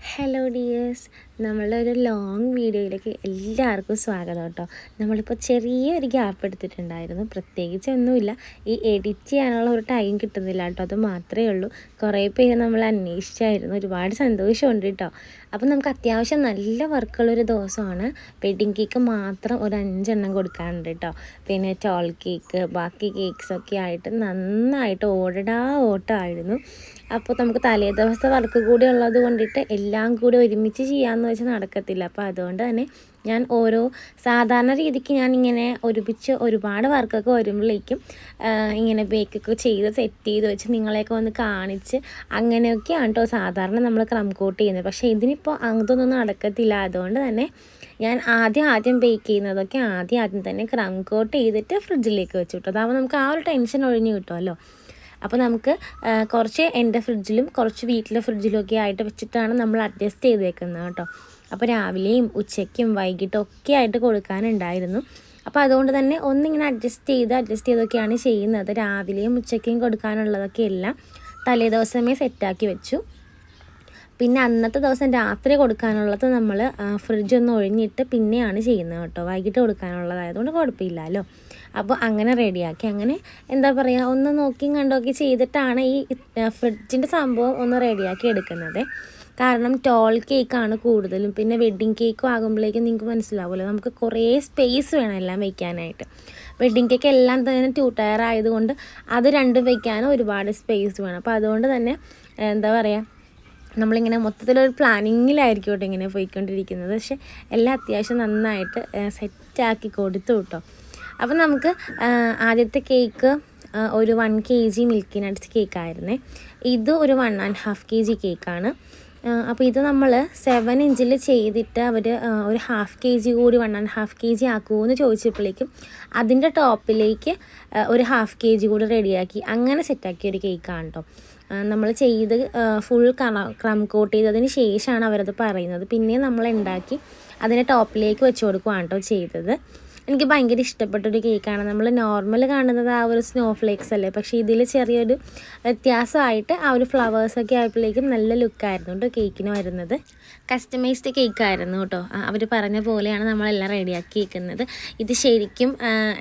Hello dears, നമ്മളുടെ ഒരു long വീഡിയോയിലേക്ക് എല്ലാവർക്കും സ്വാഗതം കേട്ടോ. നമ്മളിപ്പോൾ ചെറിയൊരു ഗ്യാപ്പ് എടുത്തിട്ടുണ്ടായിരുന്നു. പ്രത്യേകിച്ച് ഒന്നുമില്ല, ഈ എഡിറ്റ് ചെയ്യാനുള്ള ഒരു ടൈം കിട്ടുന്നില്ല കേട്ടോ, അത് മാത്രമേ ഉള്ളൂ. കുറേ പേര് നമ്മൾ അന്വേഷിച്ചായിരുന്നു, ഒരുപാട് സന്തോഷമുണ്ട് കേട്ടോ. അപ്പം നമുക്ക് അത്യാവശ്യം നല്ല വർക്കുള്ളൊരു ദിവസമാണ്. വെഡ്ഡിങ് കേക്ക് മാത്രം ഒരു 5 എണ്ണം കൊടുക്കാനുണ്ട് കേട്ടോ. പിന്നെ ടോൾ കേക്ക്, ബാക്കി കേക്ക്സൊക്കെ ആയിട്ട് നന്നായിട്ട് ഓട്ടമായിരുന്നു. അപ്പോൾ നമുക്ക് തലേ ദിവസത്തെ വർക്ക് കൂടി ഉള്ളത് കൊണ്ടിട്ട് എല്ലാം കൂടി ഒരുമിച്ച് ചെയ്യാമെന്ന് വെച്ചാൽ നടക്കത്തില്ല. അപ്പോൾ അതുകൊണ്ട് തന്നെ ഞാൻ സാധാരണ രീതിക്ക് ഞാൻ ഇങ്ങനെ ഒരുപാട് വർക്കൊക്കെ വരുമ്പോഴേക്കും ഇങ്ങനെ ബേക്കൊക്കെ ചെയ്ത് സെറ്റ് ചെയ്ത് വെച്ച് നിങ്ങളെയൊക്കെ വന്ന് കാണിച്ച് അങ്ങനെയൊക്കെയാണ് കേട്ടോ സാധാരണ നമ്മൾ ക്രം കോട്ട് ചെയ്യുന്നത്. പക്ഷേ ഇതിനിപ്പോൾ അതൊന്നും നടക്കത്തില്ല. അതുകൊണ്ട് തന്നെ ഞാൻ ആദ്യം ബേക്ക് ചെയ്യുന്നതൊക്കെ ആദ്യം തന്നെ ക്രം കോട്ട് ചെയ്തിട്ട് ഫ്രിഡ്ജിലേക്ക് വെച്ചു കേട്ടോ. അതാവുമ്പോൾ നമുക്ക് ആ ഒരു ടെൻഷൻ ഒഴിഞ്ഞ് കിട്ടുമല്ലോ. അപ്പോൾ നമുക്ക് കുറച്ച് എൻ്റെ ഫ്രിഡ്ജിലും കുറച്ച് വീട്ടിലെ ഫ്രിഡ്ജിലും ഒക്കെ ആയിട്ട് വെച്ചിട്ടാണ് നമ്മൾ അഡ്ജസ്റ്റ് ചെയ്തേക്കുന്നത് കേട്ടോ. അപ്പോൾ രാവിലെയും ഉച്ചയ്ക്കും വൈകിട്ടും ഒക്കെ ആയിട്ട് കൊടുക്കാനുണ്ടായിരുന്നു. അപ്പോൾ അതുകൊണ്ട് തന്നെ ഒന്നിങ്ങനെ അഡ്ജസ്റ്റ് ചെയ്തൊക്കെയാണ് ചെയ്യുന്നത്. രാവിലെയും ഉച്ചയ്ക്കും കൊടുക്കാനുള്ളതൊക്കെ എല്ലാം തലേ ദിവസമേ സെറ്റാക്കി വെച്ചു. പിന്നെ അന്നത്തെ ദിവസം രാത്രി കൊടുക്കാനുള്ളത് നമ്മൾ ഫ്രിഡ്ജൊന്ന് ഒഴിഞ്ഞിട്ട് പിന്നെയാണ് ചെയ്യുന്നത് കേട്ടോ. വൈകിട്ട് കൊടുക്കാനുള്ളതായതുകൊണ്ട് കുഴപ്പമില്ലല്ലോ. അപ്പോൾ അങ്ങനെ റെഡിയാക്കി, അങ്ങനെ എന്താ പറയുക, ഒന്ന് നോക്കിയും കണ്ടൊക്കെ ചെയ്തിട്ടാണ് ഈ ഫ്രിഡ്ജിൻ്റെ സംഭവം ഒന്ന് റെഡിയാക്കി എടുക്കുന്നത്. കാരണം ടോൾ കേക്കാണ് കൂടുതലും. പിന്നെ വെഡ്ഡിങ് കേക്കും ആകുമ്പോഴേക്കും നിങ്ങൾക്ക് മനസ്സിലാവുമല്ലോ, നമുക്ക് കുറേ സ്പേസ് വേണം എല്ലാം വയ്ക്കാനായിട്ട്. വെഡ്ഡിങ് കേക്ക് എല്ലാം തന്നെ 2 ടയർ ആയതുകൊണ്ട് അത് രണ്ടും വയ്ക്കാനും ഒരുപാട് സ്പേസ് വേണം. അപ്പോൾ അതുകൊണ്ട് തന്നെ എന്താ പറയുക, നമ്മളിങ്ങനെ മൊത്തത്തിലൊരു പ്ലാനിങ്ങിലായിരിക്കും കേട്ടോ ഇങ്ങനെ പോയിക്കൊണ്ടിരിക്കുന്നത്. പക്ഷേ എല്ലാം അത്യാവശ്യം നന്നായിട്ട് സെറ്റാക്കി കൊടുത്തു കേട്ടോ. അപ്പം നമുക്ക് ആദ്യത്തെ കേക്ക് ഒരു 1 kg മിൽക്കി നട്ട്സ് കേക്കായിരുന്നേ. ഇത് ഒരു 1.5 kg കേക്കാണ്. അപ്പോൾ ഇത് നമ്മൾ 7 ഇഞ്ചിൽ ചെയ്തിട്ട് അവർ ഒരു 1/2 kg കൂടി 1.5 kg ആക്കുമോ എന്ന് ചോദിച്ചപ്പോഴേക്കും അതിൻ്റെ ടോപ്പിലേക്ക് ഒരു 1/2 kg കൂടി റെഡിയാക്കി അങ്ങനെ സെറ്റാക്കിയ ഒരു കേക്കാണ് കേട്ടോ. നമ്മൾ ചെയ്ത് ഫുൾ ക്രം കോട്ട് ചെയ്തതിന് ശേഷമാണ് അവരത് പറയുന്നത്. പിന്നെ നമ്മൾ ഉണ്ടാക്കി അതിൻ്റെ ടോപ്പിലേക്ക് വെച്ച് കൊടുക്കുകയാണ് കേട്ടോ ചെയ്തത്. എനിക്ക് ഭയങ്കര ഇഷ്ടപ്പെട്ടൊരു കേക്കാണ്. നമ്മൾ നോർമൽ കാണുന്നത് ആ ഒരു സ്നോ ഫ്ലേക്സ് അല്ലേ, പക്ഷേ ഇതിൽ ചെറിയൊരു വ്യത്യാസമായിട്ട് ആ ഒരു ഫ്ലവേഴ്സൊക്കെ ആയപ്പോഴേക്കും നല്ല ലുക്കായിരുന്നു കേട്ടോ കേക്കിന് വരുന്നത്. കസ്റ്റമൈസ്ഡ് കേക്കായിരുന്നു കേട്ടോ. അവർ പറഞ്ഞ പോലെയാണ് നമ്മളെല്ലാം റെഡിയാക്കി വെക്കുന്നത്. ഇത് ശരിക്കും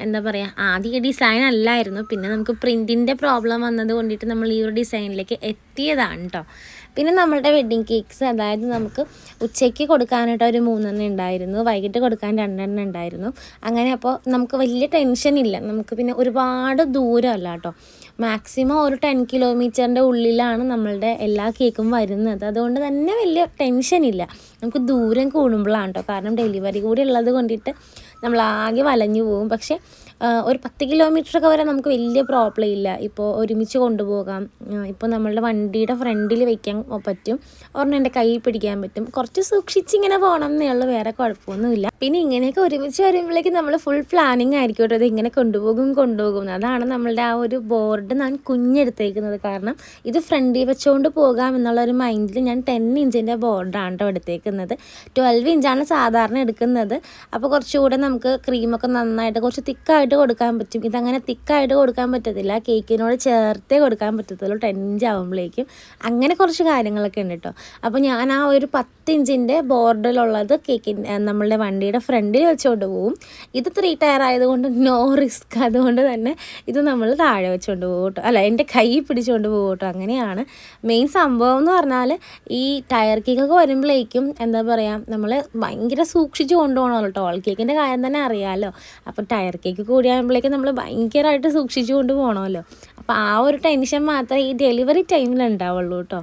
എന്താ പറയുക, ആദ്യ ഡിസൈൻ അല്ലായിരുന്നു. പിന്നെ നമുക്ക് പ്രിൻറ്റിൻ്റെ പ്രോബ്ലം വന്നത് കൊണ്ടിട്ട് നമ്മൾ ഈ ഒരു ഡിസൈനിലേക്ക് എത്തിയതാണ് കേട്ടോ. പിന്നെ നമ്മളുടെ വെഡ്ഡിങ് കേക്ക്സ്, അതായത് നമുക്ക് ഉച്ചയ്ക്ക് കൊടുക്കാനായിട്ട് ഒരു 3 എണ്ണം ഉണ്ടായിരുന്നു, വൈകിട്ട് കൊടുക്കാൻ 2 എണ്ണം ഉണ്ടായിരുന്നു. അങ്ങനെ അപ്പോൾ നമുക്ക് വലിയ ടെൻഷനില്ല. നമുക്ക് പിന്നെ ഒരുപാട് ദൂരമല്ല കേട്ടോ, മാക്സിമം ഒരു 10 കിലോമീറ്ററിൻ്റെ ഉള്ളിലാണ് നമ്മളുടെ എല്ലാ കേക്കും വരുന്നത്. അതുകൊണ്ട് തന്നെ വലിയ ടെൻഷനില്ല. നമുക്ക് ദൂരം കൂടുമ്പോഴാണ് കേട്ടോ, കാരണം ഡെലിവറി കൂടി ഉള്ളത് കൊണ്ടിട്ട് നമ്മളാകെ വലഞ്ഞു പോകും. പക്ഷേ ഒരു 10 കിലോമീറ്ററൊക്കെ വരെ നമുക്ക് വലിയ പ്രോബ്ലം ഇല്ല. ഇപ്പോൾ ഒരുമിച്ച് കൊണ്ടുപോകാം. ഇപ്പോൾ നമ്മളുടെ വണ്ടിയുടെ ഫ്രണ്ടിൽ വയ്ക്കാൻ പറ്റും, ഒരെണ്ണം എൻ്റെ കയ്യിൽ പിടിക്കാൻ പറ്റും. കുറച്ച് സൂക്ഷിച്ചിങ്ങനെ പോകണം എന്നേ ഉള്ളൂ, വേറെ കുഴപ്പമൊന്നുമില്ല. പിന്നെ ഇങ്ങനെയൊക്കെ ഒരുമിച്ച് വരുമ്പോഴേക്കും നമ്മൾ ഫുൾ പ്ലാനിങ് ആയിരിക്കും കേട്ടോ, ഇത് ഇങ്ങനെ കൊണ്ടുപോകും. അതാണ് നമ്മളുടെ ആ ഒരു ബോർഡ് ഞാൻ കുഞ്ഞെടുത്തേക്കുന്നത്. കാരണം ഇത് ഫ്രണ്ടിൽ വെച്ചുകൊണ്ട് പോകാം എന്നുള്ളൊരു മൈൻഡിൽ ഞാൻ 10 ഇഞ്ചിൻ്റെ ബോർഡാണ് കേട്ടോ എടുത്തേക്കുന്നത്. 12 ഇഞ്ചാണ് സാധാരണ എടുക്കുന്നത്. അപ്പോൾ കുറച്ചുകൂടെ നമുക്ക് ക്രീമൊക്കെ നന്നായിട്ട് കുറച്ച് തിക്കായിട്ട് കൊടുക്കാൻ പറ്റും. ഇതങ്ങനെ തിക്കായിട്ട് കൊടുക്കാൻ പറ്റത്തില്ല, കേക്കിനോട് ചേർത്തേ കൊടുക്കാൻ പറ്റത്തുള്ളൂ 10 ഇഞ്ച് ആകുമ്പോഴേക്കും. അങ്ങനെ കുറച്ച് കാര്യങ്ങളൊക്കെ ഉണ്ട് കേട്ടോ. അപ്പോൾ ഞാൻ ആ ഒരു 10 ഇഞ്ചിൻ്റെ ബോർഡിലുള്ളത് നമ്മളുടെ വണ്ടിയുടെ ഫ്രണ്ടിൽ വെച്ചുകൊണ്ട് പോവും. ഇത് 3 ടയർ ആയതുകൊണ്ട് നോ റിസ്ക്, അതുകൊണ്ട് തന്നെ ഇത് നമ്മൾ താഴെ വെച്ചുകൊണ്ട് പോകും കേട്ടോ. അല്ല, എൻ്റെ കൈ പിടിച്ചുകൊണ്ട് പോകും കേട്ടോ. അങ്ങനെയാണ് മെയിൻ സംഭവം എന്ന് പറഞ്ഞാൽ. ഈ ടയർ കേക്കൊക്കെ വരുമ്പോഴേക്കും എന്താ പറയുക, നമ്മൾ ഭയങ്കര സൂക്ഷിച്ച് കൊണ്ടുപോകണമല്ലോ. ടോൾ കേക്കിൻ്റെ കാര്യം തന്നെ അറിയാമല്ലോ. അപ്പോൾ ടയർ കേക്ക് കൂടിയാകുമ്പോഴേക്കും നമ്മൾ ഭയങ്കരമായിട്ട് സൂക്ഷിച്ച് കൊണ്ട് പോകണമല്ലോ. അപ്പോൾ ആ ഒരു ടെൻഷൻ മാത്രമേ ഈ ഡെലിവറി ടൈമിൽ ഉണ്ടാവുള്ളൂ കേട്ടോ.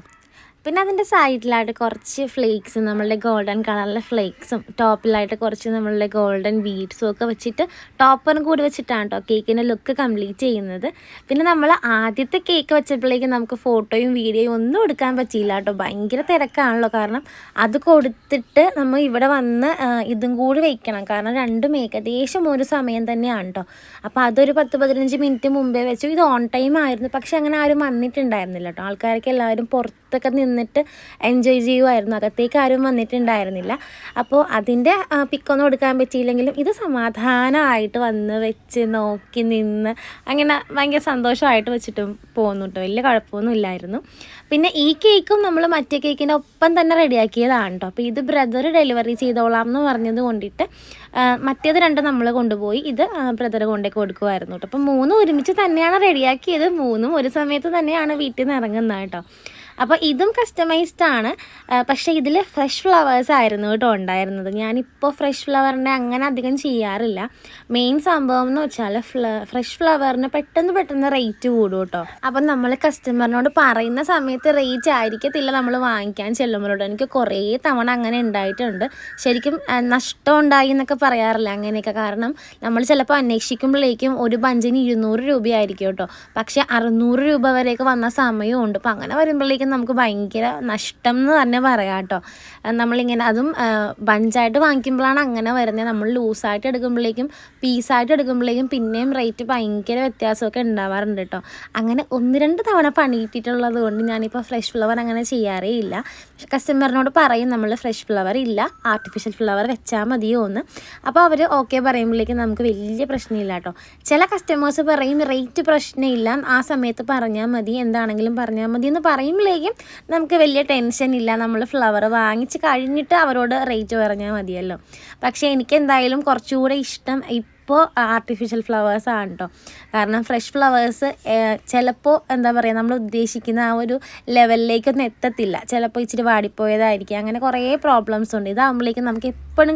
പിന്നെ അതിൻ്റെ സൈഡിലായിട്ട് കുറച്ച് ഫ്ലേക്സ്, നമ്മളുടെ ഗോൾഡൻ കളറിലെ ഫ്ലേക്സും ടോപ്പിലായിട്ട് കുറച്ച് നമ്മളുടെ ഗോൾഡൻ ബീഡ്സും ഒക്കെ വെച്ചിട്ട് ടോപ്പറും കൂടി വെച്ചിട്ടാണ് കേട്ടോ കേക്കിൻ്റെ ലുക്ക് കംപ്ലീറ്റ് ചെയ്യുന്നത്. പിന്നെ നമ്മൾ ആദ്യത്തെ കേക്ക് വെച്ചപ്പോഴേക്കും നമുക്ക് ഫോട്ടോയും വീഡിയോയും ഒന്നും എടുക്കാൻ പറ്റിയില്ല കേട്ടോ. ഭയങ്കര തിരക്കാണല്ലോ, കാരണം അത് കൊടുത്തിട്ട് നമ്മൾ ഇവിടെ വന്ന് ഇതും കൂടി വയ്ക്കണം. കാരണം രണ്ടും ഏകദേശം ഒരു സമയം തന്നെയാണ് കേട്ടോ. അപ്പോൾ അതൊരു 10-15 മിനിറ്റ് മുമ്പേ വെച്ചു. ഇത് ഓൺ ടൈം ആയിരുന്നു, പക്ഷെ അങ്ങനെ ആരും വന്നിട്ടുണ്ടായിരുന്നില്ല കേട്ടോ. ആൾക്കാരൊക്കെ എല്ലാവരും പുറത്തൊക്കെ നിന്നിട്ട് എൻജോയ് ചെയ്യുമായിരുന്നു. അകത്തേക്ക് ആരും വന്നിട്ടുണ്ടായിരുന്നില്ല. അപ്പോൾ അതിൻ്റെ പിക്കൊന്നും എടുക്കാൻ പറ്റിയില്ലെങ്കിലും ഇത് സമാധാനമായിട്ട് വന്ന് വെച്ച് നോക്കി നിന്ന് അങ്ങനെ ഭയങ്കര സന്തോഷമായിട്ട് വെച്ചിട്ട് പോകുന്നു കേട്ടോ. വലിയ കുഴപ്പമൊന്നും ഇല്ലായിരുന്നു. പിന്നെ ഈ കേക്കും നമ്മൾ മറ്റേ കേക്കിൻ്റെ ഒപ്പം തന്നെ റെഡിയാക്കിയതാണ് കേട്ടോ. അപ്പോൾ ഇത് ബ്രദർ ഡെലിവറി ചെയ്തോളാം എന്ന് പറഞ്ഞത് കൊണ്ടിട്ട് മറ്റേത് രണ്ടും നമ്മൾ കൊണ്ടുപോയി, ഇത് ബ്രദർ കൊണ്ടേ കൊടുക്കുമായിരുന്നു കേട്ടോ. അപ്പം 3 ഒരുമിച്ച് തന്നെയാണ് റെഡിയാക്കിയത്. 3 ഒരു സമയത്ത് തന്നെയാണ് വീട്ടിൽ നിന്ന് ഇറങ്ങുന്നത് കേട്ടോ. അപ്പോൾ ഇതും കസ്റ്റമൈസ്ഡ് ആണ്. പക്ഷേ ഇതിൽ ഫ്രഷ് ഫ്ലവേഴ്സ് ആയിരുന്നു കേട്ടോ ഉണ്ടായിരുന്നത്. ഞാനിപ്പോൾ ഫ്രഷ് ഫ്ലവറിനെ അങ്ങനെ അധികം ചെയ്യാറില്ല. മെയിൻ സംഭവം എന്ന് വെച്ചാൽ ഫ്രഷ് ഫ്ലവറിന് പെട്ടെന്ന് റേറ്റ് കൂടും കേട്ടോ. അപ്പം നമ്മൾ കസ്റ്റമറിനോട് പറയുന്ന സമയത്ത് റേറ്റ് ആയിരിക്കത്തില്ല നമ്മൾ വാങ്ങിക്കാൻ ചെല്ലുമ്പോഴോട്ടോ. എനിക്ക് കുറേ തവണ അങ്ങനെ ഉണ്ടായിട്ടുണ്ട്. ശരിക്കും നഷ്ടം ഉണ്ടായി എന്നൊക്കെ പറയാറില്ല അങ്ങനെയൊക്കെ. കാരണം നമ്മൾ ചിലപ്പോൾ അന്വേഷിക്കുമ്പോഴേക്കും ഒരു ബഞ്ചിന് 200 രൂപയായിരിക്കും കേട്ടോ. പക്ഷേ 600 രൂപ വരെയൊക്കെ വന്ന സമയമുണ്ട്. അപ്പം അങ്ങനെ വരുമ്പോഴേക്കും നമുക്ക് ഭയങ്കര നഷ്ടം എന്ന് തന്നെ പറയാം കേട്ടോ. നമ്മളിങ്ങനെ അതും ബഞ്ചായിട്ട് വാങ്ങിക്കുമ്പോഴാണ് അങ്ങനെ വരുന്നത്. നമ്മൾ ലൂസായിട്ട് എടുക്കുമ്പോഴേക്കും പീസായിട്ട് എടുക്കുമ്പോഴേക്കും പിന്നെയും റേറ്റ് ഭയങ്കര വ്യത്യാസമൊക്കെ ഉണ്ടാവാറുണ്ട് കേട്ടോ. അങ്ങനെ 1-2 തവണ പണി കിട്ടിയിട്ടുള്ളത് കൊണ്ട് ഞാനിപ്പോൾ ഫ്രഷ് ഫ്ലവർ അങ്ങനെ ചെയ്യാറേ ഇല്ല. കസ്റ്റമറിനോട് പറയും നമ്മൾ ഫ്രഷ് ഫ്ലവർ ഇല്ല, ആർട്ടിഫിഷ്യൽ ഫ്ലവർ വെച്ചാൽ മതിയോ എന്ന്. അപ്പോൾ അവർ ഓക്കെ പറയുമ്പോഴേക്കും നമുക്ക് വലിയ പ്രശ്നമില്ല കേട്ടോ. ചില കസ്റ്റമേഴ്സ് പറയും റേറ്റ് പ്രശ്നമില്ല, ആ സമയത്ത് പറഞ്ഞാൽ മതി, എന്താണെങ്കിലും പറഞ്ഞാൽ മതി എന്ന് പറയുമ്പോഴേക്കും നമുക്ക് വലിയ ടെൻഷൻ ഇല്ല. നമ്മൾ ഫ്ലവർ വാങ്ങിച്ച് കഴിഞ്ഞിട്ട് അവരോട് റേറ്റ് പറഞ്ഞാൽ മതിയല്ലോ. പക്ഷേ എനിക്ക് എന്തായാലും കുറച്ചുകൂടെ ഇഷ്ടം ഇപ്പോൾ ആർട്ടിഫിഷ്യൽ ഫ്ലവേഴ്സാണ് കേട്ടോ. കാരണം ഫ്രഷ് ഫ്ലവേഴ്സ് ചിലപ്പോൾ എന്താ പറയുക, നമ്മൾ ഉദ്ദേശിക്കുന്ന ആ ഒരു ലെവലിലേക്കൊന്നും എത്തത്തില്ല. ചിലപ്പോൾ ഇച്ചിരി വാടിപ്പോയതായിരിക്കും. അങ്ങനെ കുറേ പ്രോബ്ലംസ് ഉണ്ട്. ഇതാകുമ്പോഴേക്കും നമുക്ക് എപ്പോഴും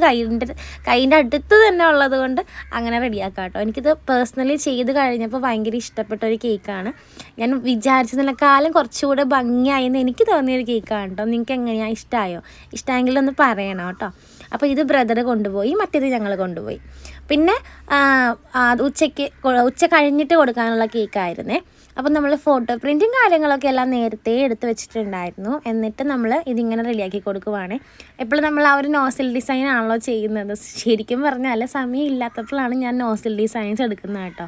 കൈൻ്റെ അടുത്ത് തന്നെ ഉള്ളത് കൊണ്ട് അങ്ങനെ റെഡിയാക്കാം കേട്ടോ. എനിക്കിത് പേഴ്സണലി ചെയ്ത് കഴിഞ്ഞപ്പോൾ ഭയങ്കര ഇഷ്ടപ്പെട്ട ഒരു കേക്കാണ്. ഞാൻ വിചാരിച്ചതിനേക്കാളും കുറച്ചുകൂടെ ഭംഗിയായെന്ന് എനിക്ക് തോന്നിയൊരു കേക്കാണ് കേട്ടോ. നിങ്ങൾക്ക് എങ്ങനെയാണ്, ഇഷ്ടമായോ? ഇഷ്ടമെങ്കിലൊന്ന് പറയണം കേട്ടോ. അപ്പോൾ ഇത് ബ്രദർ കൊണ്ടുപോയി, മറ്റേത് ഞങ്ങൾ കൊണ്ടുപോയി. പിന്നെ ഉച്ച കഴിഞ്ഞിട്ട് കൊടുക്കാനുള്ള കേക്കായിരുന്നേ. അപ്പം നമ്മൾ ഫോട്ടോ പ്രിൻറ്റും കാര്യങ്ങളൊക്കെ എല്ലാം നേരത്തെ എടുത്ത് വെച്ചിട്ടുണ്ടായിരുന്നു. എന്നിട്ട് നമ്മൾ ഇതിങ്ങനെ റെഡിയാക്കി കൊടുക്കുവാണ്. എപ്പോഴും നമ്മൾ ആ ഒരു നോസിൽ ഡിസൈൻ ആണല്ലോ ചെയ്യുന്നത്. ശരിക്കും പറഞ്ഞാൽ സമയം ഇല്ലാത്തപ്പോഴാണ് ഞാൻ നോസിൽ ഡിസൈൻസ് എടുക്കുന്നത് കേട്ടോ.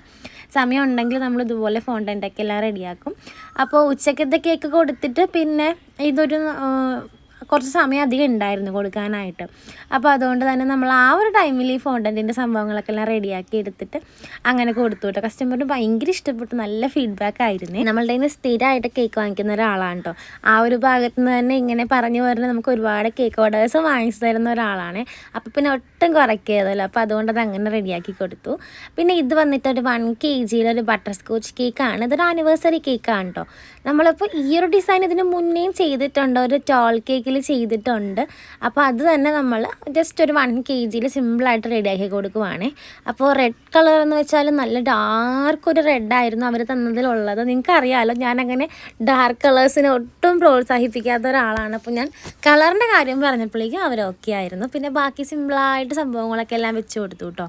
സമയം ഉണ്ടെങ്കിൽ നമ്മൾ ഇതുപോലെ ഫോണ്ടൻ്റൊക്കെ എല്ലാം റെഡിയാക്കും. അപ്പോൾ ഉച്ചക്കത്തെ കേക്ക് കൊടുത്തിട്ട് പിന്നെ ഇതൊരു കുറച്ച് സമയം അധികം ഉണ്ടായിരുന്നു കൊടുക്കാനായിട്ട്. അപ്പോൾ അതുകൊണ്ട് തന്നെ നമ്മൾ ആ ഒരു ടൈമിൽ ഈ ഫോണ്ടൻറ്റിൻ്റെ സംഭവങ്ങളൊക്കെ എല്ലാം റെഡിയാക്കി എടുത്തിട്ട് അങ്ങനെ കൊടുത്തു കേട്ടോ. കസ്റ്റമറിന് ഭയങ്കര ഇഷ്ടപ്പെട്ടു, നല്ല ഫീഡ്ബാക്ക് ആയിരുന്നേ. നമ്മളുടെ കയ്യിൽ നിന്ന് സ്ഥിരമായിട്ട് കേക്ക് വാങ്ങിക്കുന്ന ഒരാളാണ് കേട്ടോ. ആ ഒരു ഭാഗത്ത് നിന്ന് തന്നെ ഇങ്ങനെ പറഞ്ഞു പറഞ്ഞ് നമുക്ക് ഒരുപാട് കേക്ക് ഓർഡേഴ്സ് വാങ്ങിച്ചു തരുന്ന ഒരാളാണ്. അപ്പോൾ പിന്നെ ഒട്ടും കുറയ്ക്കതല്ലോ. അപ്പോൾ അതുകൊണ്ട് അത് അങ്ങനെ റെഡിയാക്കി കൊടുത്തു. പിന്നെ ഇത് വന്നിട്ട് ഒരു 1 kg ഒരു ബട്ടർ സ്കോച്ച് കേക്കാണ്. ഇതൊരു ആനിവേഴ്സറി കേക്കാണ് കേട്ടോ. നമ്മളിപ്പോൾ ഈ ഒരു ഡിസൈൻ ഇതിന് മുന്നേയും ചെയ്തിട്ടുണ്ട്, ഒരു ടോൾ കേക്കിൽ ചെയ്തിട്ടുണ്ട്. അപ്പോൾ അത് തന്നെ നമ്മൾ ജസ്റ്റ് ഒരു 1 kg സിമ്പിളായിട്ട് റെഡിയാക്കി കൊടുക്കുവാണേ. അപ്പോൾ റെഡ് കളർ എന്ന് വെച്ചാൽ നല്ല ഡാർക്ക് ഒരു റെഡായിരുന്നു അവർ തന്നതിലുള്ളത്. നിങ്ങൾക്കറിയാമല്ലോ ഞാനങ്ങനെ ഡാർക്ക് കളേഴ്സിനെ ഒട്ടും പ്രോത്സാഹിപ്പിക്കാത്ത ഒരാളാണ്. അപ്പോൾ ഞാൻ കളറിൻ്റെ കാര്യം പറഞ്ഞപ്പോഴേക്കും അവർ ഓക്കെ ആയിരുന്നു. പിന്നെ ബാക്കി സിമ്പിളായിട്ട് സംഭവങ്ങളൊക്കെ എല്ലാം വെച്ച് കൊടുത്തു കേട്ടോ.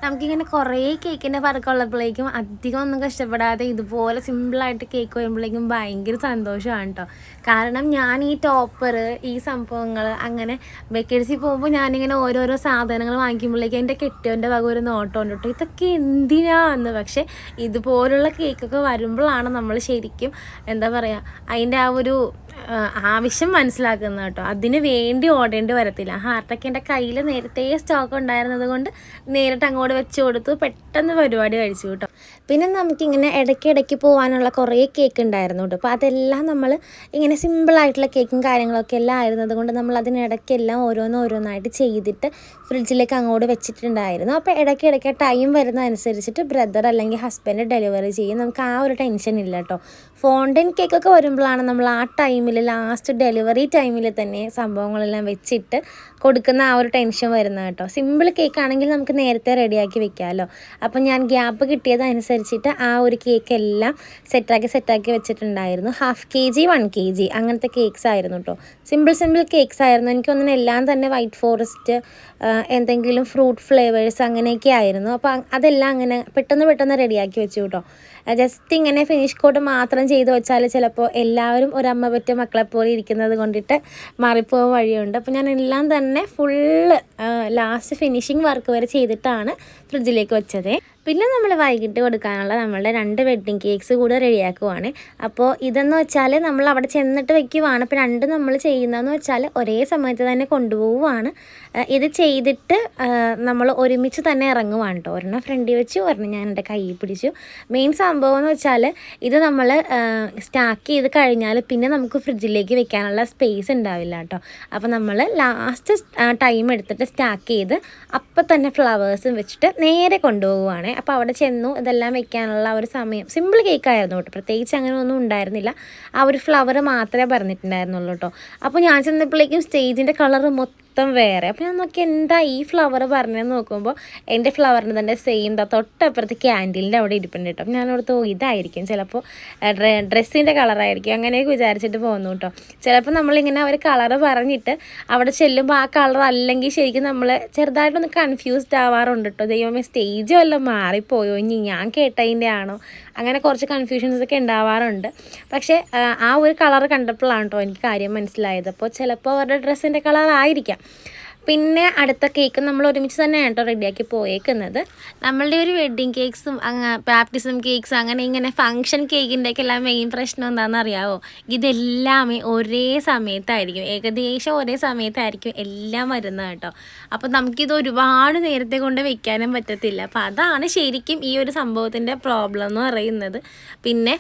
നമുക്കിങ്ങനെ കുറേ കേക്കിൻ്റെ പറക്കുള്ളപ്പോഴേക്കും അധികം ഒന്നും കഷ്ടപ്പെടാതെ ഇതുപോലെ സിമ്പിളായിട്ട് കേക്ക് വരുമ്പോഴേക്കും ഭയങ്കര സന്തോഷമാണ് കേട്ടോ. കാരണം ഞാൻ ഈ ടോപ്പർ, ഈ സംഭവങ്ങൾ അങ്ങനെ ബേക്കേഴ്സിൽ പോകുമ്പോൾ ഞാനിങ്ങനെ ഓരോരോ സാധനങ്ങൾ വാങ്ങിക്കുമ്പോഴേക്കും എൻ്റെ കെട്ടിയവൻ്റെ വക ഒരു നോട്ടം ഉണ്ട് കേട്ടോ, ഇതൊക്കെ എന്തിനാന്ന്. പക്ഷേ ഇതുപോലുള്ള കേക്കൊക്കെ വരുമ്പോഴാണ് നമ്മൾ ശരിക്കും എന്താ പറയുക അതിൻ്റെ ആ ഒരു ആവശ്യം മനസ്സിലാക്കുന്നത് കേട്ടോ. അതിന് വേണ്ടി ഓടേണ്ടി വരത്തില്ല. ഹാർട്ടൊക്കെ എൻ്റെ കയ്യിൽ നേരത്തെ സ്റ്റോക്ക് ഉണ്ടായിരുന്നത് കൊണ്ട് നേരിട്ട് അങ്ങോട്ട് വെച്ച് കൊടുത്തു, പെട്ടെന്ന് പരിപാടി കഴിച്ചു കേട്ടോ. പിന്നെ നമുക്കിങ്ങനെ ഇടയ്ക്കിടയ്ക്ക് പോകാനുള്ള കുറേ കേക്ക് ഉണ്ടായിരുന്നു കേട്ടോ. അപ്പോൾ അതെല്ലാം നമ്മൾ ഇങ്ങനെ സിമ്പിളായിട്ടുള്ള കേക്കും കാര്യങ്ങളൊക്കെ എല്ലാം ആയിരുന്നത് കൊണ്ട് നമ്മൾ അതിനിടയ്ക്കെല്ലാം ഓരോന്നായിട്ട് ചെയ്തിട്ട് ഫ്രിഡ്ജിലേക്ക് അങ്ങോട്ട് വെച്ചിട്ടുണ്ടായിരുന്നു. അപ്പോൾ ഇടയ്ക്കിടയ്ക്ക് ടൈം വരുന്നതനുസരിച്ചിട്ട് ബ്രദർ അല്ലെങ്കിൽ ഹസ്ബൻഡ് ഡെലിവറി ചെയ്യും. നമുക്ക് ആ ഒരു ടെൻഷൻ ഇല്ല കേട്ടോ. ഫോണ്ടൻ കേക്കൊക്കെ വരുമ്പോഴാണ് നമ്മൾ ആ ടൈമിൽ ലാസ്റ്റ് ഡെലിവറി ടൈമിൽ തന്നെ സംഭവങ്ങളെല്ലാം വെച്ചിട്ട് കൊടുക്കുന്ന ആ ഒരു ടെൻഷൻ വരുന്നത് കേട്ടോ. സിമ്പിൾ കേക്കാണെങ്കിൽ നമുക്ക് നേരത്തെ റെഡിയാക്കി വെക്കാമല്ലോ. അപ്പം ഞാൻ ഗ്യാപ്പ് കിട്ടിയതനുസരിച്ചിട്ട് ആ ഒരു കേക്കെല്ലാം സെറ്റാക്കി വെച്ചിട്ടുണ്ടായിരുന്നു. 1/2 kg 1 kg അങ്ങനത്തെ കേക്ക്സ് ആയിരുന്നു കേട്ടോ. സിമ്പിൾ കേക്ക്സ് ആയിരുന്നു. എനിക്കൊന്നും എല്ലാം തന്നെ വൈറ്റ് ഫോറസ്റ്റ്, എന്തെങ്കിലും ഫ്രൂട്ട് ഫ്ലേവേഴ്സ് അങ്ങനെയൊക്കെ ആയിരുന്നു. അപ്പോൾ അതെല്ലാം അങ്ങനെ പെട്ടെന്ന് റെഡിയാക്കി വെച്ചു കേട്ടോ. ജസ്റ്റ് ഇങ്ങനെ ഫിനിഷ് കോട്ട് മാത്രം ചെയ്ത് വെച്ചാൽ ചിലപ്പോൾ എല്ലാവരും ഒരമ്മ പറ്റിയ മക്കളെപ്പോലെ ഇരിക്കുന്നത് കൊണ്ടിട്ട് മാറിപ്പോകാൻ വഴിയുണ്ട്. അപ്പോൾ ഞാൻ എല്ലാം തന്നെ ഫുള്ള് ലാസ്റ്റ് ഫിനിഷിങ് വർക്ക് വരെ ചെയ്തിട്ടാണ് ഫ്രിഡ്ജിലേക്ക് വെച്ചത്. പിന്നെ നമ്മൾ വൈകിട്ട് കൊടുക്കാനുള്ള നമ്മളുടെ 2 വെഡ്ഡിങ് കേക്ക്സ് കൂടെ റെഡിയാക്കുവാണ്. അപ്പോൾ ഇതെന്ന് വെച്ചാൽ നമ്മൾ അവിടെ ചെന്നിട്ട് വെക്കുവാണ്. അപ്പോൾ 2 നമ്മൾ ചെയ്യുന്നതെന്ന് വെച്ചാൽ ഒരേ സമയത്ത് തന്നെ കൊണ്ടുപോവുകയാണ്. ഇത് ചെയ്തിട്ട് നമ്മൾ ഒരുമിച്ച് തന്നെ ഇറങ്ങുവാണ് കേട്ടോ. ഒരെണ്ണം ഫ്രണ്ടിൽ വെച്ചു, ഒരെണ്ണം ഞാൻ എൻ്റെ കയ്യിൽ പിടിച്ചു. മെയിൻ സംഭവം എന്ന് വെച്ചാൽ ഇത് നമ്മൾ സ്റ്റാക്ക് ചെയ്ത് കഴിഞ്ഞാൽ പിന്നെ നമുക്ക് ഫ്രിഡ്ജിലേക്ക് വെക്കാനുള്ള സ്പേസ് ഉണ്ടാവില്ല കേട്ടോ. അപ്പോൾ നമ്മൾ ലാസ്റ്റ് ടൈം എടുത്തിട്ട് സ്റ്റാക്ക് ചെയ്ത് അപ്പം തന്നെ ഫ്ലവേഴ്സും വെച്ചിട്ട് നേരെ കൊണ്ടുപോവുകയാണ്. അപ്പോൾ അവിടെ ചെന്നു ഇതെല്ലാം വെക്കാനുള്ള ഒരു സമയം. സിമ്പിൾ കേക്കായിരുന്നു കേട്ടോ, പ്രത്യേകിച്ച് അങ്ങനെ ഒന്നും ഉണ്ടായിരുന്നില്ല. ആ ഒരു ഫ്ലവർ മാത്രമേ പറഞ്ഞിട്ടുണ്ടായിരുന്നുള്ളൂ കേട്ടോ. അപ്പോൾ ഞാൻ ചെന്നപ്പോഴേക്കും സ്റ്റേജിൻ്റെ കളർ മൊത്തം വേറെ. അപ്പോൾ ഞാൻ നോക്കി എന്താ ഈ ഫ്ലവർ പറഞ്ഞതെന്ന് നോക്കുമ്പോൾ എൻ്റെ ഫ്ലവറിന് തന്നെ സെയിം തൊട്ടപ്പുറത്ത് ക്യാൻഡിലിൻ്റെ അവിടെ ഇരിപ്പുണ്ട് കേട്ടോ. ഞാനോടത്ത് ഇതായിരിക്കും ചിലപ്പോൾ ഡ്രസ്സിൻ്റെ കളറായിരിക്കും അങ്ങനെയൊക്കെ വിചാരിച്ചിട്ട് പോകുന്നു കേട്ടോ. ചിലപ്പോൾ നമ്മളിങ്ങനെ ഒരു കളറ് പറഞ്ഞിട്ട് അവിടെ ചെല്ലുമ്പോൾ ആ കളർ അല്ലെങ്കിൽ ശരിക്കും നമ്മൾ ചെറുതായിട്ടൊന്ന് കൺഫ്യൂസ്ഡ് ആവാറുണ്ട് കേട്ടോ. ദൈവമേ സ്റ്റേജ് വല്ലതും മാറിപ്പോയോ, ഇനി ഞാൻ കേട്ടതിൻ്റെ ആണോ, അങ്ങനെ കുറച്ച് കൺഫ്യൂഷൻസ് ഒക്കെ ഉണ്ടാവാറുണ്ട്. പക്ഷേ ആ ഒരു കളർ കണ്ടപ്പോഴാണ് കേട്ടോ എനിക്ക് കാര്യം മനസ്സിലായത്. അപ്പോൾ ചിലപ്പോൾ അവരുടെ ഡ്രസ്സിൻ്റെ കളർ ആയിരിക്കാം. പിന്നെ അടുത്ത കേക്ക് നമ്മൾ ഒരുമിച്ച് തന്നെയാണ് കേട്ടോ റെഡിയാക്കി പോയേക്കുന്നത്. നമ്മളുടെ ഒരു വെഡ്ഡിങ് കേക്ക്സും ബാപ്റ്റിസം കേക്ക്സും അങ്ങനെ ഇങ്ങനെ ഫങ്ഷൻ കേക്കിൻ്റെയൊക്കെ എല്ലാം മെയിൻ പ്രശ്നം എന്താണെന്ന് അറിയാമോ? ഇതെല്ലാമേ ഒരേ സമയത്തായിരിക്കും, ഏകദേശം ഒരേ സമയത്തായിരിക്കും എല്ലാം വരുന്നത് കേട്ടോ. അപ്പോൾ നമുക്കിത് ഒരുപാട് നേരത്തെ കൊണ്ട് വെക്കാനും പറ്റത്തില്ല. അപ്പോൾ അതാണ് ശരിക്കും ഈ ഒരു സംഭവത്തിൻ്റെ പ്രോബ്ലം എന്ന് പറയുന്നത്. പിന്നെ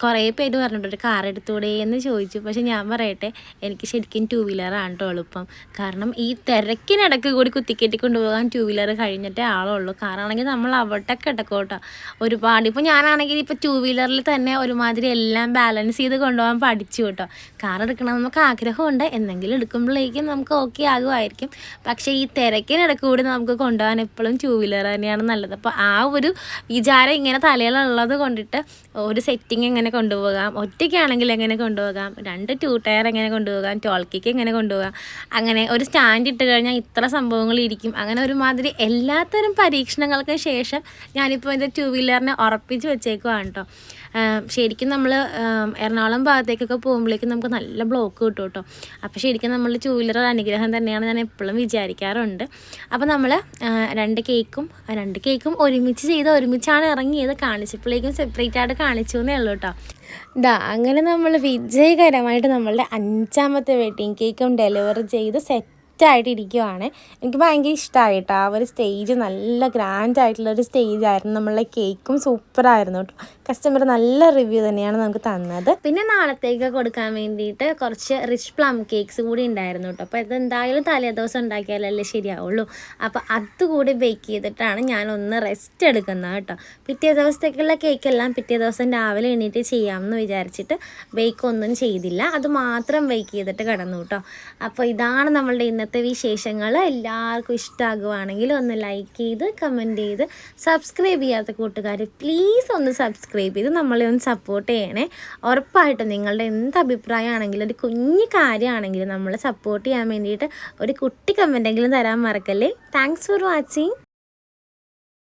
കുറേ പേര് പറഞ്ഞിട്ട് ഒരു കാർ എടുത്തൂടെ എന്ന് ചോദിച്ചു. പക്ഷെ ഞാൻ പറയട്ടെ, എനിക്ക് ശരിക്കും 2 വീലറാണ് കേട്ടോ എളുപ്പം. കാരണം ഈ തിരക്കിനിടയ്ക്ക് കൂടി കുത്തിക്കയറ്റി കൊണ്ടുപോകാൻ 2 വീലർ കഴിഞ്ഞിട്ടേ ആളുള്ളൂ. കാറാണെങ്കിൽ നമ്മൾ അവിടെ കിടക്കും കേട്ടോ ഒരുപാട്. ഇപ്പോൾ ഞാനാണെങ്കിൽ ഇപ്പോൾ 2 വീലറിൽ തന്നെ ഒരുമാതിരി എല്ലാം ബാലൻസ് ചെയ്ത് കൊണ്ടുപോകാൻ പഠിച്ചു കേട്ടോ. കാർ എടുക്കണം നമുക്ക് ആഗ്രഹമുണ്ട്, എന്തെങ്കിലും എടുക്കുമ്പോഴേക്കും നമുക്ക് ഓക്കെ ആകുമായിരിക്കും. പക്ഷേ ഈ തിരക്കിനിടയ്ക്ക് കൂടി നമുക്ക് കൊണ്ടുപോകാൻ എപ്പോഴും 2 വീലർ തന്നെയാണ് നല്ലത്. അപ്പോൾ ആ ഒരു വിചാരം ഇങ്ങനെ തലയിലുള്ളത് കൊണ്ടിട്ട് ഒരു സെറ്റിങ് എങ്ങനെ കൊണ്ടുപോകാം, ഒറ്റയ്ക്കാണെങ്കിൽ എങ്ങനെ കൊണ്ടുപോകാം, 2 2 ടയർ എങ്ങനെ കൊണ്ടുപോകാം, ടോൾക്കിക്ക് എങ്ങനെ കൊണ്ടുപോകാം, അങ്ങനെ ഒരു സ്റ്റാൻഡ് ഇട്ട് കഴിഞ്ഞാൽ ഇത്ര സംഭവങ്ങൾ ഇരിക്കും. അങ്ങനെ ഒരുമാതിരി എല്ലാത്തരം പരീക്ഷണങ്ങൾക്ക് ശേഷം ഞാനിപ്പോൾ ഇത് 2 വീലറിനെ ഉറപ്പിച്ച് വെച്ചേക്കുവാണ് കേട്ടോ. ശരിക്കും നമ്മൾ എറണാകുളം ഭാഗത്തേക്കൊക്കെ പോകുമ്പോഴേക്കും നമുക്ക് നല്ല ബ്ലോക്ക് കിട്ടും കേട്ടോ. അപ്പോൾ ശരിക്കും നമ്മൾ 2 വീലർ അനുഗ്രഹം തന്നെയാണ് ഞാൻ എപ്പോഴും വിചാരിക്കാറുണ്ട്. അപ്പോൾ നമ്മൾ 2 കേക്കും ഒരുമിച്ചാണ് ഇറങ്ങിയത്. കാണിച്ചപ്പോഴേക്കും സെപ്പറേറ്റ് ആയിട്ട് കാണിച്ചു എന്നേ ഉള്ളൂ കേട്ടോ. അങ്ങനെ നമ്മൾ വിജയകരമായിട്ട് നമ്മളുടെ 5ാമത്തെ വെഡ്ഡിങ് കേക്കും ഡെലിവറി ചെയ്ത് സെറ്റായിട്ടിരിക്കുവാണ്. എനിക്ക് ഭയങ്കര ഇഷ്ടമായി കേട്ടോ. ആ ഒരു സ്റ്റേജ് നല്ല ഗ്രാൻഡ് ആയിട്ടുള്ളൊരു സ്റ്റേജായിരുന്നു. നമ്മളുടെ കേക്കും സൂപ്പറായിരുന്നു കേട്ടോ. കസ്റ്റമർ നല്ല റിവ്യൂ തന്നെയാണ് നമുക്ക് തന്നത്. പിന്നെ നാളത്തേക്ക് കൊടുക്കാൻ വേണ്ടിയിട്ട് കുറച്ച് റിച്ച് പ്ലം കേക്ക്സ് കൂടി ഉണ്ടായിരുന്നു കേട്ടോ. അപ്പോൾ ഇതെന്തായാലും തലേദിവസം ഉണ്ടാക്കിയാലല്ലേ ശരിയാവുള്ളൂ. അപ്പോൾ അതുകൂടി ബേക്ക് ചെയ്തിട്ടാണ് ഞാനൊന്ന് റെസ്റ്റ് എടുക്കുന്നത് കേട്ടോ. പിറ്റേ ദിവസത്തേക്കുള്ള കേക്കെല്ലാം പിറ്റേ ദിവസം രാവിലെ എണീറ്റ് ചെയ്യാമെന്ന് വിചാരിച്ചിട്ട് ബേക്ക് ഒന്നും ചെയ്തില്ല, അത് മാത്രം ബേക്ക് ചെയ്തിട്ട് കിടന്നു കേട്ടോ. അപ്പോൾ ഇതാണ് നമ്മളുടെ ഇന്നത്തെ വിശേഷങ്ങൾ. എല്ലാവർക്കും ഇഷ്ടമാകുവാണെങ്കിൽ ഒന്ന് ലൈക്ക് ചെയ്ത് കമൻറ്റ് ചെയ്ത് സബ്സ്ക്രൈബ് ചെയ്യാത്ത കൂട്ടുകാർ പ്ലീസ് ഒന്ന് സബ്സ്ക്രൈബ് ചെയ്ത് നമ്മളെ ഒന്ന് സപ്പോർട്ട് ചെയ്യണേ. ഉറപ്പായിട്ടും നിങ്ങളുടെ എന്ത് അഭിപ്രായമാണെങ്കിലും ഒരു കുഞ്ഞു കാര്യമാണെങ്കിലും നമ്മൾ സപ്പോർട്ട് ചെയ്യാൻ വേണ്ടിയിട്ട് ഒരു കുട്ടി കമൻറ്റെങ്കിലും തരാൻ മറക്കല്ലേ. Thanks for watching.